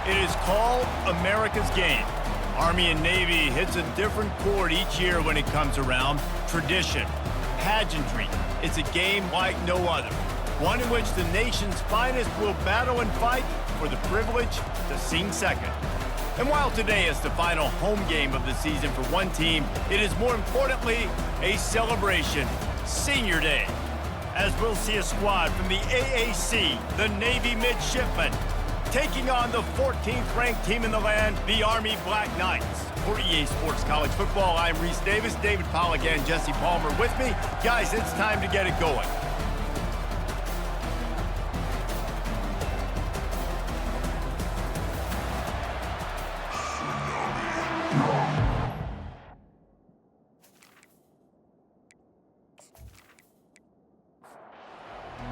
It is called America's Game. Army and Navy hits a different chord each year when it comes around. Tradition, pageantry. It's a game like no other. One in which the nation's finest will battle and fight for the privilege to sing second. And while today is the final home game of the season for one team, it is more importantly a celebration, Senior Day. As we'll see a squad from the AAC, the Navy Midshipmen, taking on the 14th ranked team in the land, the Army Black Knights. For EA Sports College Football, I'm Reese Davis, David Pollack and Jesse Palmer with me. Guys, it's time to get it going.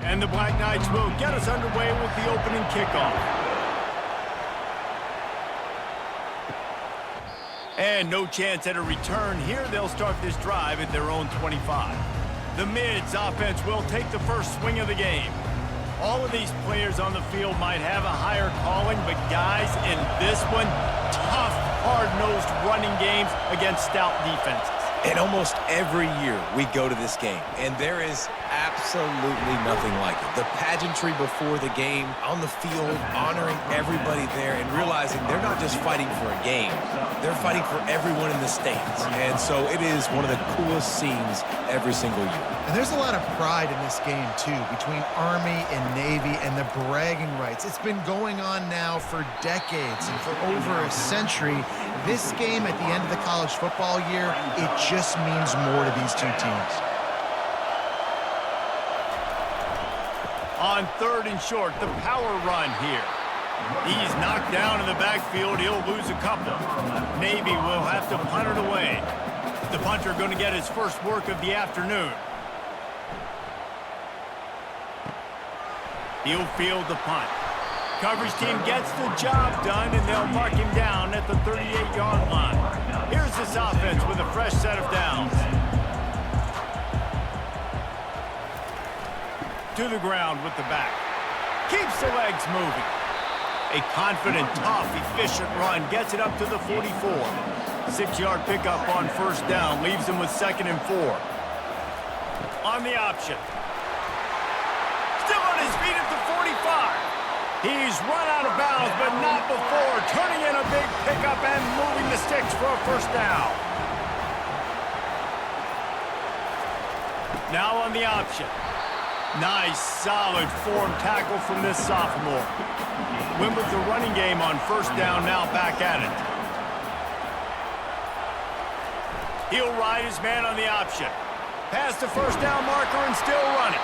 And the Black Knights will get us underway with the opening kickoff. And no chance at a return here. They'll start this drive at their own 25. The Mids offense will take the first swing of the game. All of these players on the field might have a higher calling, but guys, in this one, tough, hard-nosed running games against stout defenses. And almost every year we go to this game, and there is absolutely nothing like it. The pageantry before the game, on the field, honoring everybody there, and realizing they're not just fighting for a game, they're fighting for everyone in the stands. And so it is one of the coolest scenes every single year. And there's a lot of pride in this game, too, between Army and Navy and the bragging rights. It's been going on now for decades and for over a century. This game at the end of the college football year, it just means more to these two teams. On third and short, the power run here. He's knocked down in the backfield. He'll lose a couple. Navy will have to punt it away. The punter going to get his first work of the afternoon. He'll field the punt. Coverage team gets the job done, and they'll mark him down at the 38-yard line. Here's this offense with a fresh set of downs. To the ground with the back. Keeps the legs moving. A confident, tough, efficient run gets it up to the 44. 6-yard pickup on first down leaves him with 2nd and 4. On the option. Still on his feet at the 45. He's run out of bounds, but not before turning in a big pickup and moving the sticks for a first down. Now on the option. Nice, solid form tackle from this sophomore. Went with the running game on first down, now back at it. He'll ride his man on the option. Past the first down marker and still running.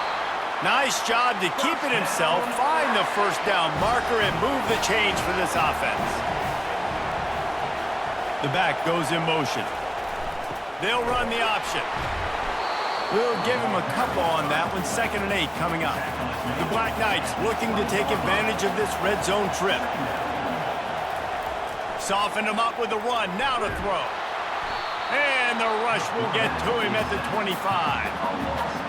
Nice job to keep it himself, find the first down marker, and move the change for this offense. The back goes in motion. They'll run the option. We'll give him a couple on that one. 2nd and 8 coming up. The Black Knights looking to take advantage of this red zone trip. Softened him up with the run. Now to throw. And the rush will get to him at the 25.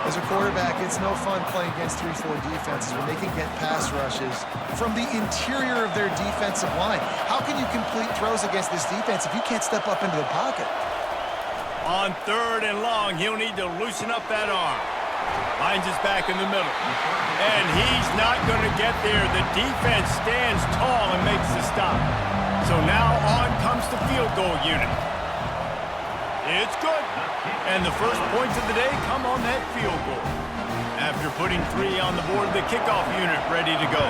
As a quarterback, it's no fun playing against 3-4 defenses when they can get pass rushes from the interior of their defensive line. How can you complete throws against this defense if you can't step up into the pocket? On third and long, he'll need to loosen up that arm. Finds his back in the middle. And he's not going to get there. The defense stands tall and makes the stop. So now on comes the field goal unit. It's good. And the first points of the day come on that field goal. After putting 3 on the board, the kickoff unit ready to go.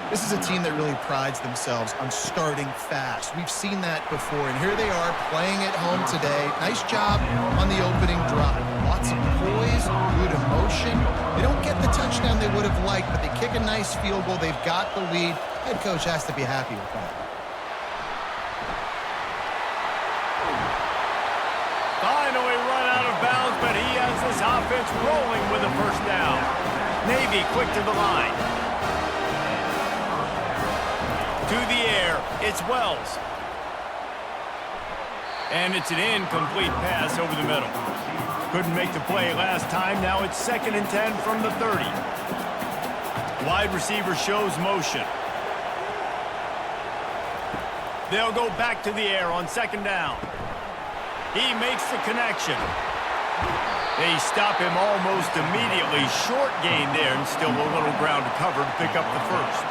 This is a team that really prides themselves on starting fast. We've seen that before, and here they are playing at home today. Nice job on the opening drive. Lots of poise, good emotion. They don't get the touchdown they would have liked, but they kick a nice field goal. They've got the lead. Head coach has to be happy with that. Finally run out of bounds, but he has this offense rolling with a first down. Navy quick to the line. To the air, it's Wells. And it's an incomplete pass over the middle. Couldn't make the play last time. Now it's 2nd and 10 from the 30. Wide receiver shows motion. They'll go back to the air on second down. He makes the connection. They stop him almost immediately. Short gain there, and still a little ground to cover to pick up the first.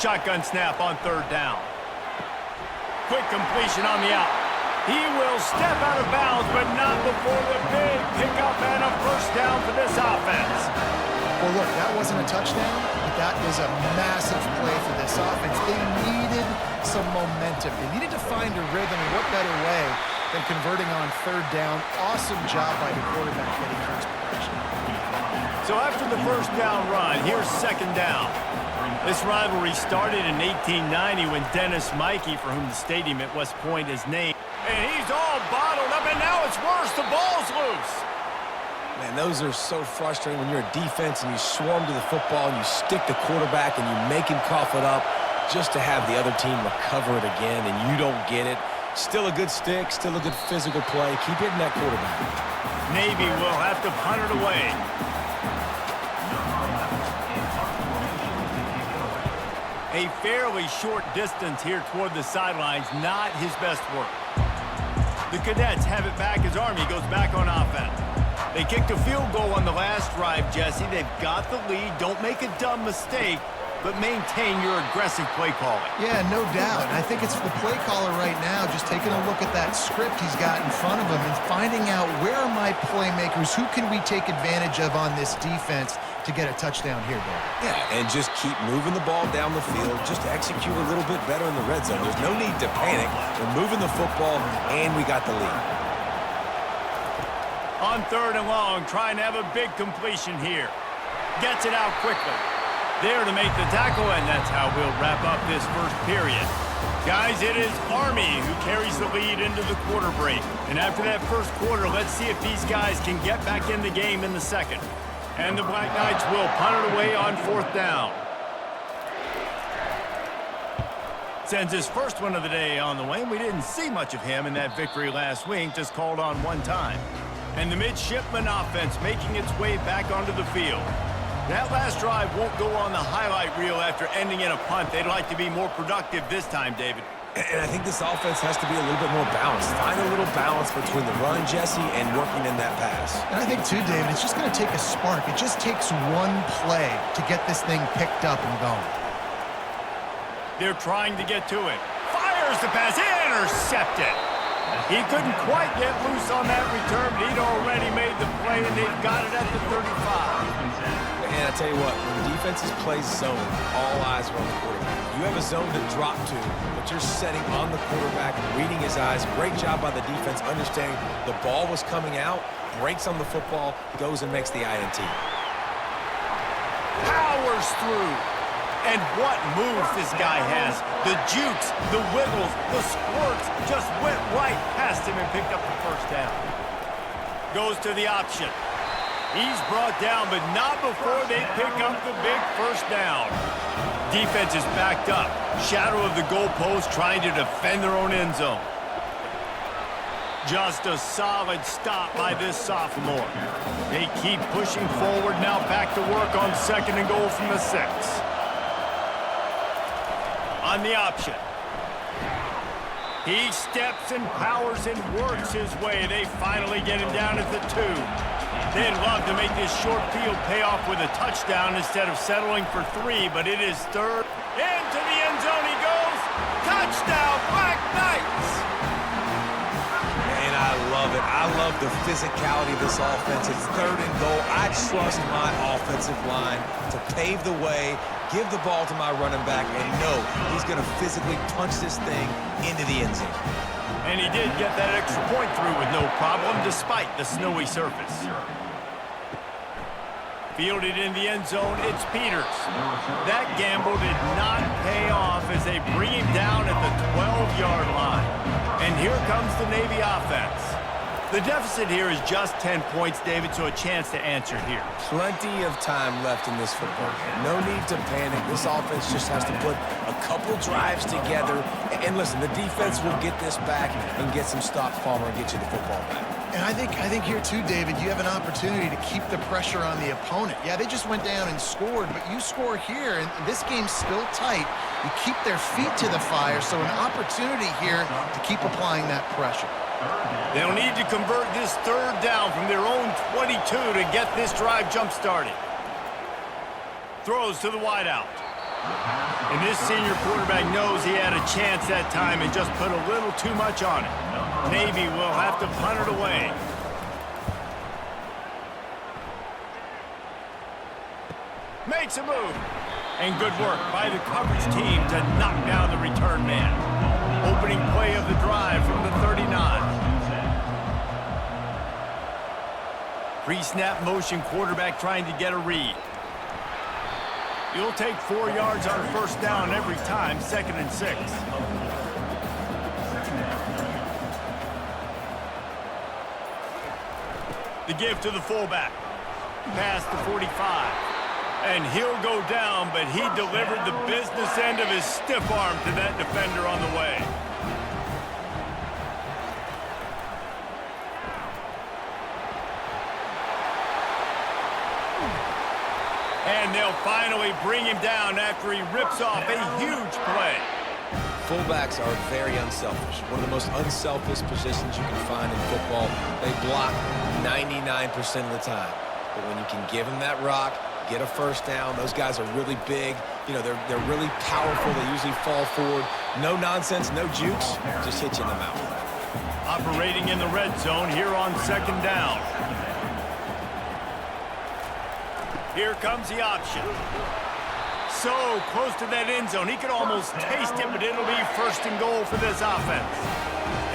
Shotgun snap on third down. Quick completion on the out. He will step out of bounds, but not before the big pickup and a first down for this offense. Well, look, that wasn't a touchdown, but that is a massive play for this offense. They needed some momentum. They needed to find a rhythm, and what better way than converting on third down. Awesome job by the quarterback getting first progression. So after the first down run, here's second down. This rivalry started in 1890 when Dennis Mikey, for whom the stadium at West Point is named, and he's all bottled up, and now it's worse. The ball's loose. Man, those are so frustrating when you're a defense and you swarm to the football and you stick the quarterback and you make him cough it up just to have the other team recover it again, and you don't get it. Still a good stick, still a good physical play. Keep hitting that quarterback. Navy will have to punt it away. A fairly short distance here toward the sidelines, not his best work. The Cadets have it back as Army goes back on offense. They kicked a field goal on the last drive, Jesse. They've got the lead. Don't make a dumb mistake, but maintain your aggressive play calling. Yeah, no doubt. I think it's the play caller right now just taking a look at that script he's got in front of him and finding out where are my playmakers, who can we take advantage of on this defense to get a touchdown here, Dave. Yeah, and just keep moving the ball down the field. Just execute a little bit better in the red zone. There's no need to panic. We're moving the football, and we got the lead. On third and long, trying to have a big completion here. Gets it out quickly. There to make the tackle, and that's how we'll wrap up this first period. Guys, it is Army who carries the lead into the quarter break. And after that first quarter, let's see if these guys can get back in the game in the second. And the Black Knights will punt it away on fourth down. Sends his first one of the day on the way. We didn't see much of him in that victory last week, just called on one time. And the midshipman offense making its way back onto the field. That last drive won't go on the highlight reel after ending in a punt. They'd like to be more productive this time, David. And I think this offense has to be a little bit more balanced. Find a little balance between the run, Jesse, and working in that pass. And I think, too, David, it's just going to take a spark. It just takes one play to get this thing picked up and going. They're trying to get to it. Fires the pass. Intercepted. He couldn't quite get loose on that return, but he'd already made the play, and they've got it at the 35. And I tell you what, when defenses play zone, all eyes are on the quarterback. You have a zone to drop to, but you're setting on the quarterback, reading his eyes. Great job by the defense, understanding the ball was coming out, breaks on the football, goes and makes the INT. Powers through. And what moves this guy has. The jukes, the wiggles, the squirts just went right past him and picked up the first down. Goes to the option. He's brought down, but not before they pick up the big first down. Defense is backed up. Shadow of the goalpost trying to defend their own end zone. Just a solid stop by this sophomore. They keep pushing forward, now back to work on second and goal from the 6. On the option. He steps and powers and works his way. They finally get him down at the 2. They'd love to make this short field pay off with a touchdown instead of settling for 3, but it is third. Into the end zone he goes. Touchdown, Black Knights! And I love it. I love the physicality of this offense. It's third and goal. I trust my offensive line to pave the way, give the ball to my running back, and know he's going to physically punch this thing into the end zone. And he did get that extra point through with no problem, despite the snowy surface. Fielded in the end zone, it's Peters. That gamble did not pay off as they bring him down at the 12-yard line. And here comes the Navy offense. The deficit here is just 10 points, David, so a chance to answer here. Plenty of time left in this football game. No need to panic. This offense just has to put a couple drives together. And listen, the defense will get this back and get some stops, Palmer, and get you the football back. And I think here too, David, you have an opportunity to keep the pressure on the opponent. Yeah, they just went down and scored, but you score here, and this game's still tight. You keep their feet to the fire, so an opportunity here to keep applying that pressure. They'll need to convert this third down from their own 22 to get this drive jump-started. Throws to the wideout. And this senior quarterback knows he had a chance that time and just put a little too much on it. Navy will have to punt it away. Makes a move. And good work by the coverage team to knock down the return man. Opening play of the drive from the 39. Pre-snap motion quarterback trying to get a read. You'll take 4 yards on first down every time, 2nd and 6. The give to the fullback. Past the 45. And he'll go down, but he delivered the business end of his stiff arm to that defender on the way. And they'll finally bring him down after he rips off a huge play. Fullbacks are very unselfish. One of the most unselfish positions you can find in football. They block 99% of the time. But when you can give them that rock, get a first down, those guys are really big. You know, they're really powerful. They usually fall forward. No nonsense, no jukes, just hit you in the mouth. Operating in the red zone here on 2nd down. Here comes the option. So close to that end zone. He could almost taste it, but it'll be 1st and goal for this offense.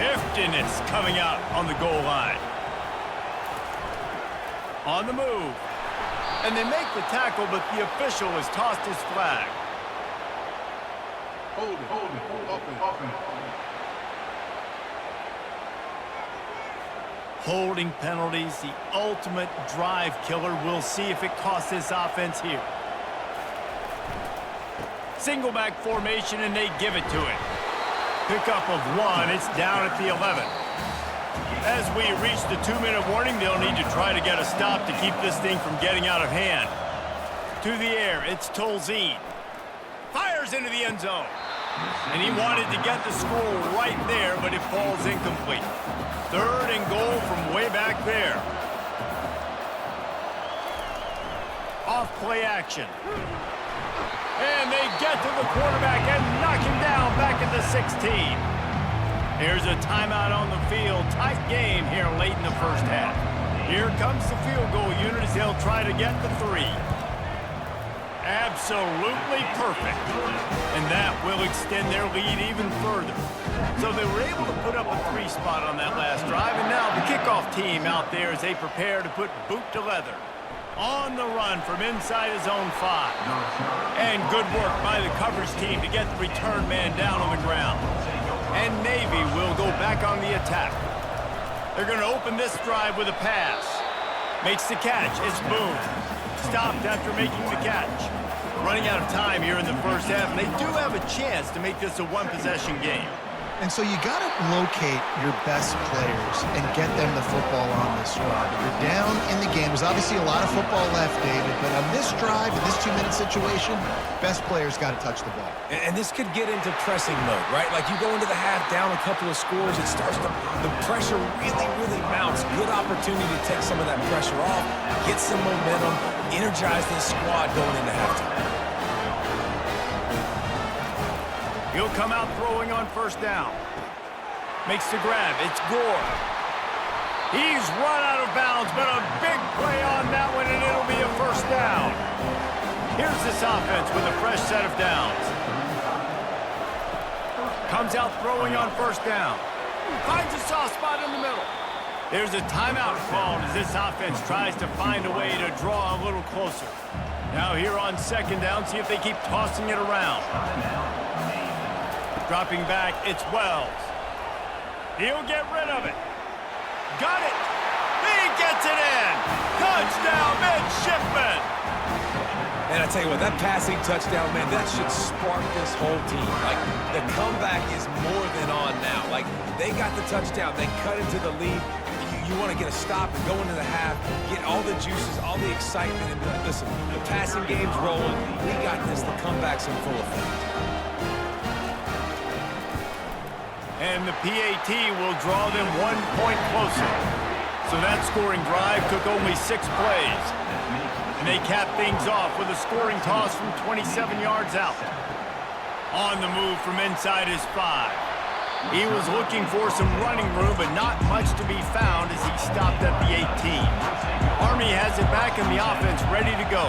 Heftiness coming out on the goal line. On the move. And they make the tackle, but the official has tossed his flag. Hold it. Holding penalties, the ultimate drive killer. We'll see if it costs this offense here. Single back formation, and they give it to it. Pickup of 1. It's down at the 11. As we reach the 2-minute warning, they'll need to try to get a stop to keep this thing from getting out of hand. To the air, it's Tolzien. Fires into the end zone. And he wanted to get the score right there, but it falls incomplete. 3rd and goal from way back there. Off play action. And they get to the quarterback and knock him down back at the 16. Here's a timeout on the field. Tight game here late in the first half. Here comes the field goal unit as they'll try to get the 3. Absolutely perfect. And that will extend their lead even further. So they were able to put up a 3 spot on that last drive, and now the kickoff team out there as they prepare to put boot to leather. On the run from inside his own 5. And good work by the coverage team to get the return man down on the ground. And Navy will go back on the attack. They're going to open this drive with a pass. Makes the catch. It's Boone. Stopped after making the catch. Running out of time here in the first half, and they do have a chance to make this a 1-possession game. And so you got to locate your best players and get them the football on this drive. You're down in the game. There's obviously a lot of football left, David, but on this drive, in this 2-minute situation, best players got to touch the ball. And this could get into pressing mode, right? Like you go into the half down a couple of scores, it starts to, the pressure really mounts. Good opportunity to take some of that pressure off, get some momentum, energize this squad going into halftime. He'll come out throwing on first down. Makes the grab. It's Gore. He's run out of bounds, but a big play on that one, and it'll be a first down. Here's this offense with a fresh set of downs. Comes out throwing on first down. Finds a soft spot in the middle. There's a timeout called as this offense tries to find a way to draw a little closer. Now here on 2nd down, see if they keep tossing it around. Dropping back, it's Wells. He'll get rid of it. Got it. He gets it in. Touchdown, midshipman. And I tell you what, that passing touchdown, man, that should spark this whole team. Like, the comeback is more than on now. Like, they got the touchdown. They cut into the lead. you want to get a stop and go into the half, get all the juices, all the excitement, and be like, listen, the passing game's rolling. We got this. The comeback's in full effect. And the PAT will draw them 1 point closer. So that scoring drive took only 6 plays. And they cap things off with a scoring toss from 27 yards out. On the move from inside his 5. He was looking for some running room, but not much to be found as he stopped at the 18. Army has it back in the offense, ready to go.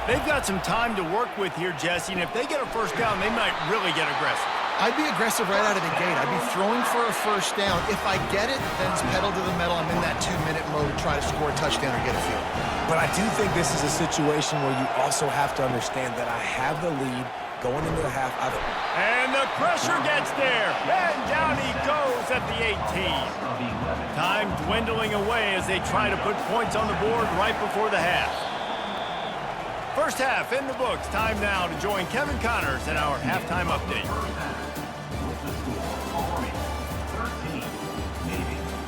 They've got some time to work with here, Jesse, and if they get a first down, they might really get aggressive. I'd be aggressive right out of the gate. I'd be throwing for a first down. If I get it, then it's pedal to the metal. I'm in that 2-minute mode to try to score a touchdown or get a field. But I do think this is a situation where you also have to understand that I have the lead going into the half. And the pressure gets there. And down he goes at the 18. Time dwindling away as they try to put points on the board right before the half. First half in the books. Time now to join Kevin Connors in our halftime update.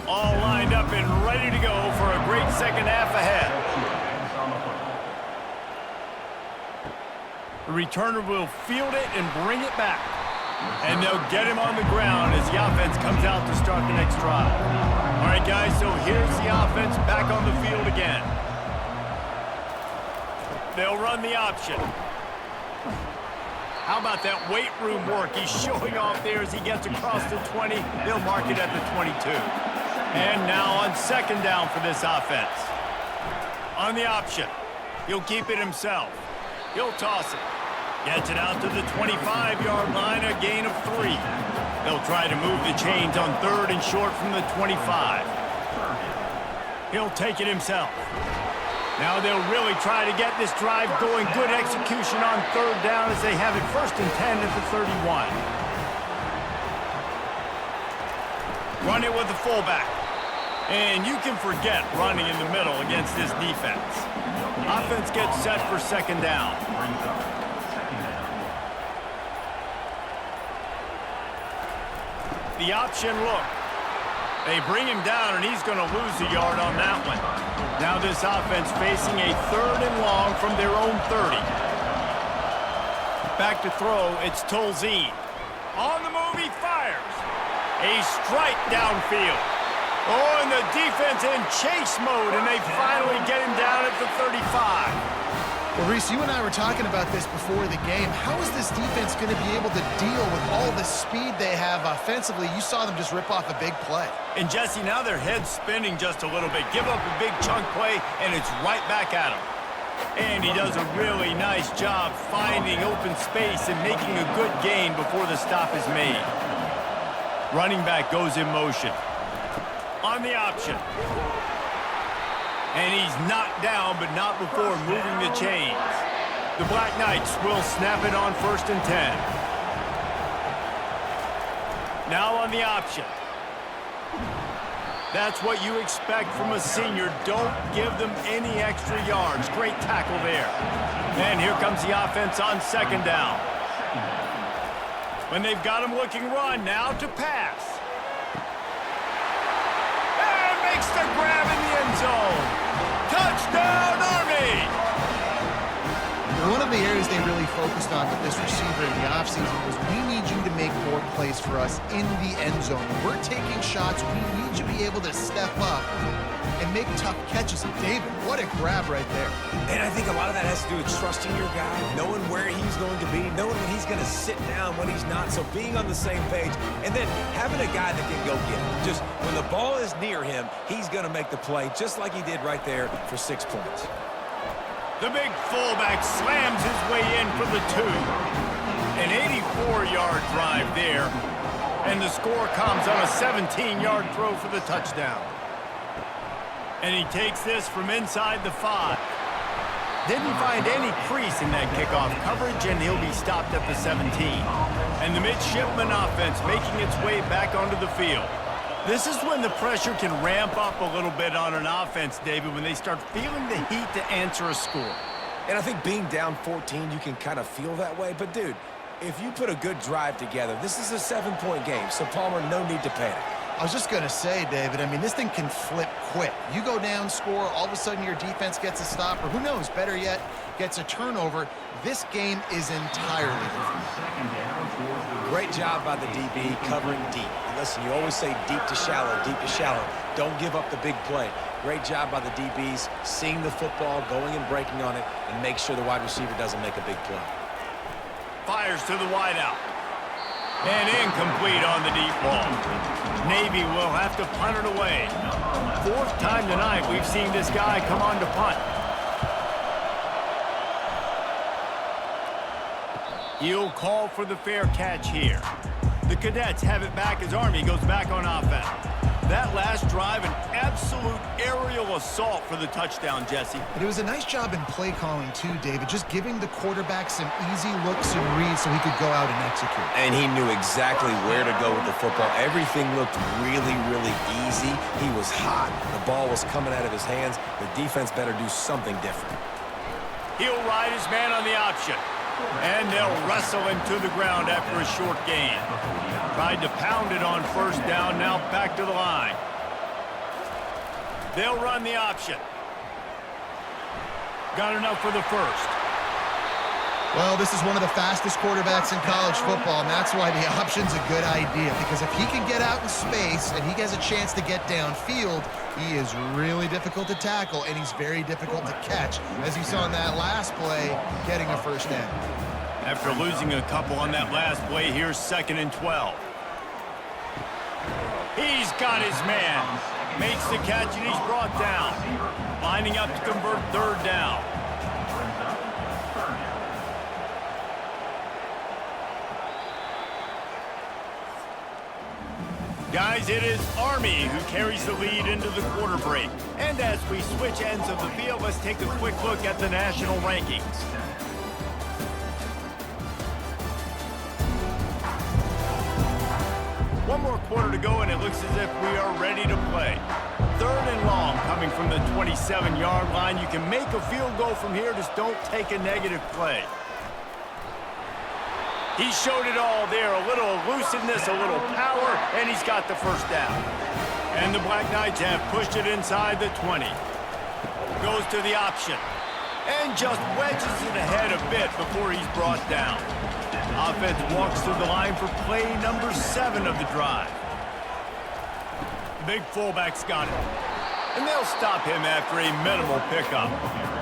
All lined up and ready to go for a great second half ahead. The returner will field it and bring it back. And they'll get him on the ground as the offense comes out to start the next drive. All right, guys, so here's the offense back on the field again. They'll run the option. How about that weight room work he's showing off there as he gets across the 20? They'll mark it at the 22. And now on second down for this offense. On the option, he'll keep it himself. He'll toss it. Gets it out to the 25-yard line, a gain of 3. They'll try to move the chains on third and short from the 25. He'll take it himself. Now they'll really try to get this drive going. Good execution on third down as they have it first and 10 at the 31. Run it with the fullback. And you can forget running in the middle against this defense. Offense gets set for second down. The option look. They bring him down, and he's going to lose a yard on that one. Now this offense facing a third and long from their own 30. Back to throw, it's Tolzien. On the move, he fires. A strike downfield. Oh, and the defense in chase mode, and they finally get him down at the 35. Well, Reese, you and I were talking about this before the game. How is this defense going to be able to deal with all the speed they have offensively? You saw them just rip off a big play. And, Jesse, now their head's spinning just a little bit. Give up a big chunk play, and it's right back at him. And he does a really nice job finding open space and making a good gain before the stop is made. Running back goes in motion. On the option. And he's knocked down, but not before moving the chains. The Black Knights will snap it on first and 10. Now on the option. That's what you expect from a senior. Don't give them any extra yards. Great tackle there. And here comes the offense on second down. When they've got him looking run, now to pass. And makes the grab in the end zone. Touchdown, Army! One of the areas they really focused on with this receiver in the offseason was we need you to make more plays for us in the end zone. When we're taking shots, we need you to be able to step up and make tough catches. And David, what a grab right there. And I think a lot of that has to do with trusting your guy, knowing where he's going to be, knowing when he's going to sit down, when he's not. So being on the same page, and then having a guy that can go get it. Just when the ball is near him, he's going to make the play, just like he did right there for 6 points. The big fullback slams his way in for the 2. An 84-yard drive there. And the score comes on a 17-yard throw for the touchdown. And he takes this from inside the 5. Didn't find any crease in that kickoff coverage, and he'll be stopped at the 17. And the midshipman offense making its way back onto the field. This is when the pressure can ramp up a little bit on an offense, David, when they start feeling the heat to answer a score. And I think being down 14, you can kind of feel that way. But, dude, if you put a good drive together, this is a 7-point game, so, Palmer, no need to panic. I was just going to say, David, I mean, this thing can flip quick. You go down, score, all of a sudden your defense gets a stop, or who knows, better yet, gets a turnover. This game is entirely different. Great job by the DB covering deep. Listen, you always say deep to shallow, deep to shallow. Don't give up the big play. Great job by the DBs, seeing the football, going and breaking on it, and make sure the wide receiver doesn't make a big play. Fires to the wideout. And incomplete on the deep ball. Navy will have to punt it away. Fourth time tonight we've seen this guy come on to punt. He'll call for the fair catch here. The Cadets have it back as Army goes back on offense. That last drive, an absolute aerial assault for the touchdown, Jesse. But it was a nice job in play calling too, David, just giving the quarterback some easy looks and reads so he could go out and execute. And he knew exactly where to go with the football. Everything looked really, really easy. He was hot. The ball was coming out of his hands. The defense better do something different. He'll ride his man on the option. And they'll wrestle him to the ground after a short gain. Tried to pound it on first down, now back to the line. They'll run the option. Got enough for the first. Well, this is one of the fastest quarterbacks in college football, and that's why the option's a good idea, because if he can get out in space and he has a chance to get downfield, he is really difficult to tackle, and he's very difficult to catch, as you saw in that last play, getting a first down. After losing a couple on that last play, here's 2nd and 12. He's got his man. Makes the catch, and he's brought down. Lining up to convert third down. Guys, it is Army who carries the lead into the quarter break. And as we switch ends of the field, let's take a quick look at the national rankings. One more quarter to go, and it looks as if we are ready to play. 3rd and long coming from the 27-yard line. You can make a field goal from here, just don't take a negative play. He showed it all there, a little elusiveness, a little power, and he's got the first down. And the Black Knights have pushed it inside the 20. Goes to the option, and just wedges it ahead a bit before he's brought down. Offense walks to the line for play number 7 of the drive. Big fullback's got it. And they'll stop him after a minimal pickup.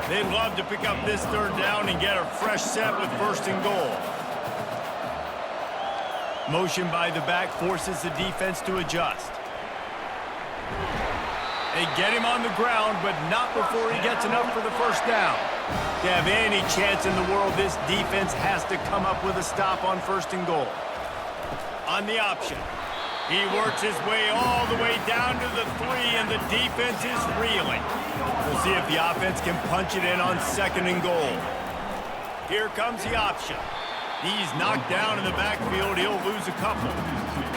They'd love to pick up this 3rd down and get a fresh set with 1st and goal. Motion by the back forces the defense to adjust. They get him on the ground, but not before he gets enough for the first down. To have any chance in the world, this defense has to come up with a stop on 1st and goal. On the option, he works his way all the way down to the 3, and the defense is reeling. We'll see if the offense can punch it in on 2nd and goal. Here comes the option. He's knocked down in the backfield. He'll lose a couple.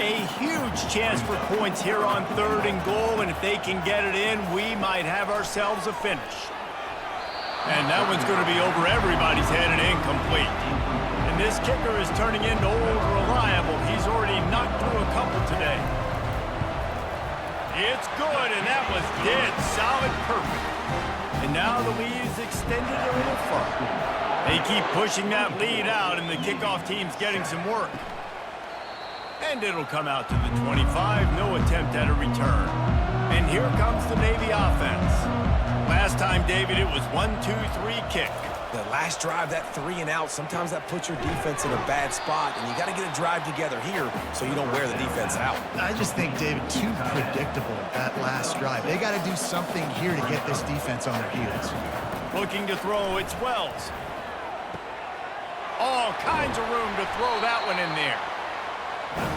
A huge chance for points here on 3rd and goal, and if they can get it in, we might have ourselves a finish. And that one's going to be over everybody's head and incomplete. And this kicker is turning into old reliable. He's already knocked through a couple today. It's good, and that was dead solid perfect. And now the lead is extended a little further. They keep pushing that lead out, and the kickoff team's getting some work. And it'll come out to the 25. No attempt at a return. And here comes the Navy offense. Last time, David, it was 1-2-3 kick. The last drive, that 3 and out, sometimes that puts your defense in a bad spot, and you got to get a drive together here so you don't wear the defense out. I just think, David, too predictable, that last drive. They got to do something here to get this defense on their heels. Looking to throw, it's Wells. All kinds of room to throw that one in there.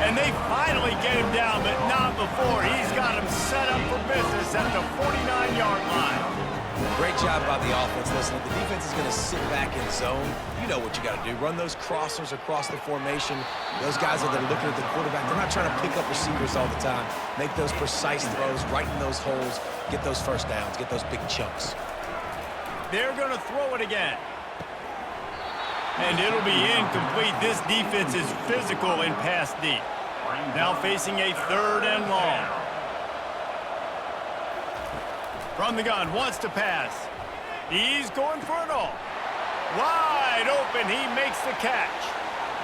And they finally get him down, but not before. He's got him set up for business at the 49-yard line. Great job by the offense. Listen, if the defense is going to sit back in zone, you know what you got to do. Run those crossers across the formation. Those guys are there looking at the quarterback. They're not trying to pick up receivers all the time. Make those precise throws, right in those holes, get those first downs, get those big chunks. They're going to throw it again. And it'll be incomplete. This defense is physical and pass deep. Now facing a 3rd and long. From the gun, wants to pass. He's going for it all. Wide open, he makes the catch.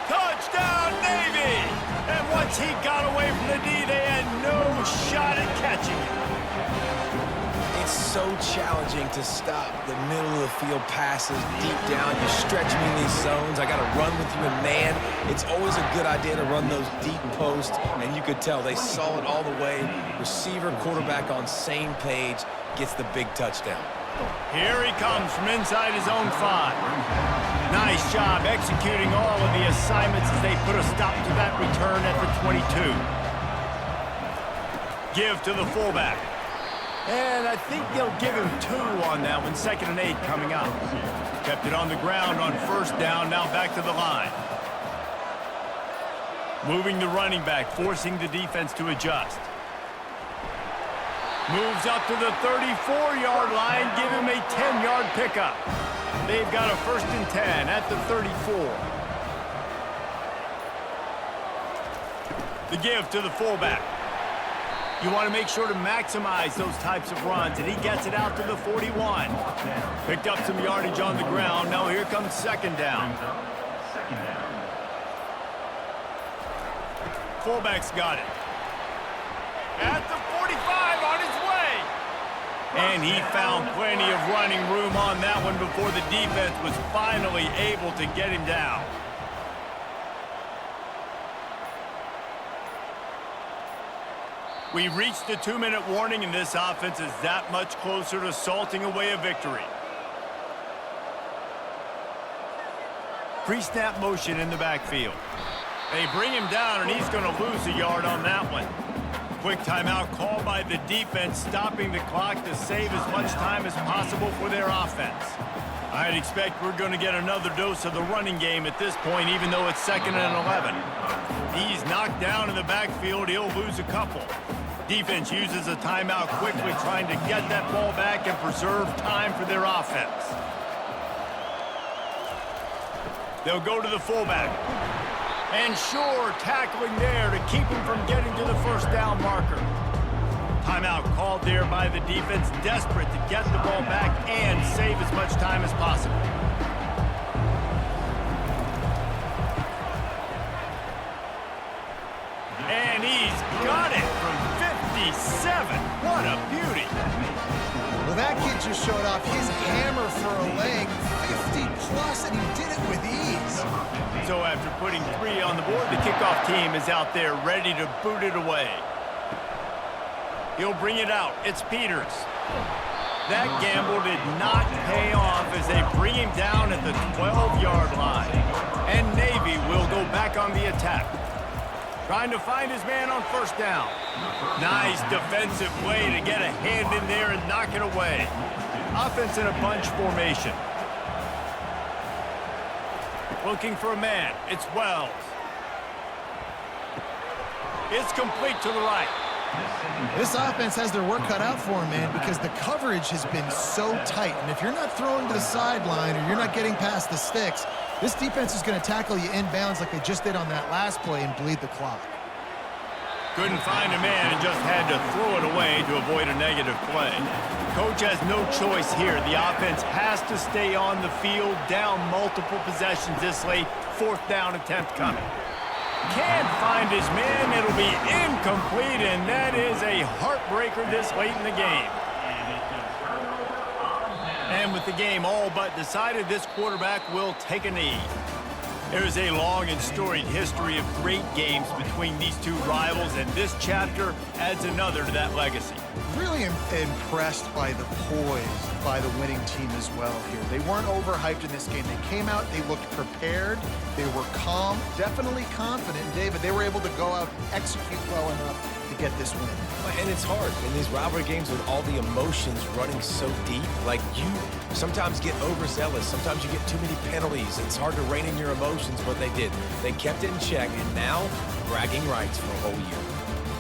Touchdown, Navy! And once he got away from the D, they had no shot at catching it. It's so challenging to stop the middle of the field passes deep down. You stretch me in these zones. I got to run with you in man. It's always a good idea to run those deep posts, and you could tell they saw it all the way. Receiver, quarterback on same page, gets the big touchdown. Here he comes from inside his own 5. Nice job executing all of the assignments as they put a stop to that return at the 22. Give to the fullback. And I think they'll give him 2 on that one. 2nd and 8 coming up. Kept it on the ground on 1st down, now back to the line. Moving the running back, forcing the defense to adjust. Moves up to the 34-yard line, give him a 10-yard pickup. They've got a 1st and 10 at the 34. The give to the fullback. You want to make sure to maximize those types of runs, and he gets it out to the 41. Picked up some yardage on the ground. Now here comes 2nd down. Fullback's got it. At the 45, on his way. And he found plenty of running room on that one before the defense was finally able to get him down. We've reached the 2-minute warning, and this offense is that much closer to salting away a victory. Pre-snap motion in the backfield. They bring him down, and he's going to lose a yard on that one. Quick timeout called by the defense, stopping the clock to save as much time as possible for their offense. I'd expect we're going to get another dose of the running game at this point, even though it's 2nd and 11. He's knocked down in the backfield. He'll lose a couple. Defense uses a timeout quickly, trying to get that ball back and preserve time for their offense. They'll go to the fullback. And sure, tackling there to keep him from getting to the 1st down marker. Timeout called there by the defense, desperate to get the ball back and save as much time as possible. And he's got it from 57. What a beauty. Well, that kid just showed off his hammer for a leg, 50-plus, and he did it with ease. So after putting 3 on the board, the kickoff team is out there ready to boot it away. He'll bring it out. It's Peters. That gamble did not pay off as they bring him down at the 12-yard line. And Navy will go back on the attack. Trying to find his man on 1st down. Nice defensive play to get a hand in there and knock it away. Offense in a bunch formation. Looking for a man. It's Wells. It's complete to the right. This offense has their work cut out for them, man, because the coverage has been so tight. And if you're not throwing to the sideline or you're not getting past the sticks, this defense is going to tackle you inbounds like they just did on that last play and bleed the clock. Couldn't find a man and just had to throw it away to avoid a negative play. Coach has no choice here. The offense has to stay on the field, down multiple possessions this late. 4th down attempt coming. Can't find his man. It'll be incomplete, and that is a heartbreaker this late in the game. And with the game all but decided, this quarterback will take a knee. There's a long and storied history of great games between these two rivals, and this chapter adds another to that legacy. Really impressed by the poise by the winning team as well here. They weren't overhyped in this game. They came out, they looked prepared, they were calm, definitely confident. And David, they were able to go out and execute well enough to get this win. And it's hard in these rivalry games with all the emotions running so deep. Like, you sometimes get overzealous. Sometimes you get too many penalties. It's hard to rein in your emotions, but they did. They kept it in check, and now bragging rights for a whole year.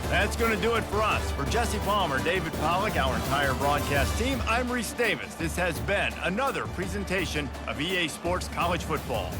That's going to do it for us. For Jesse Palmer, David Pollack, our entire broadcast team, I'm Reese Davis. This has been another presentation of EA Sports College Football.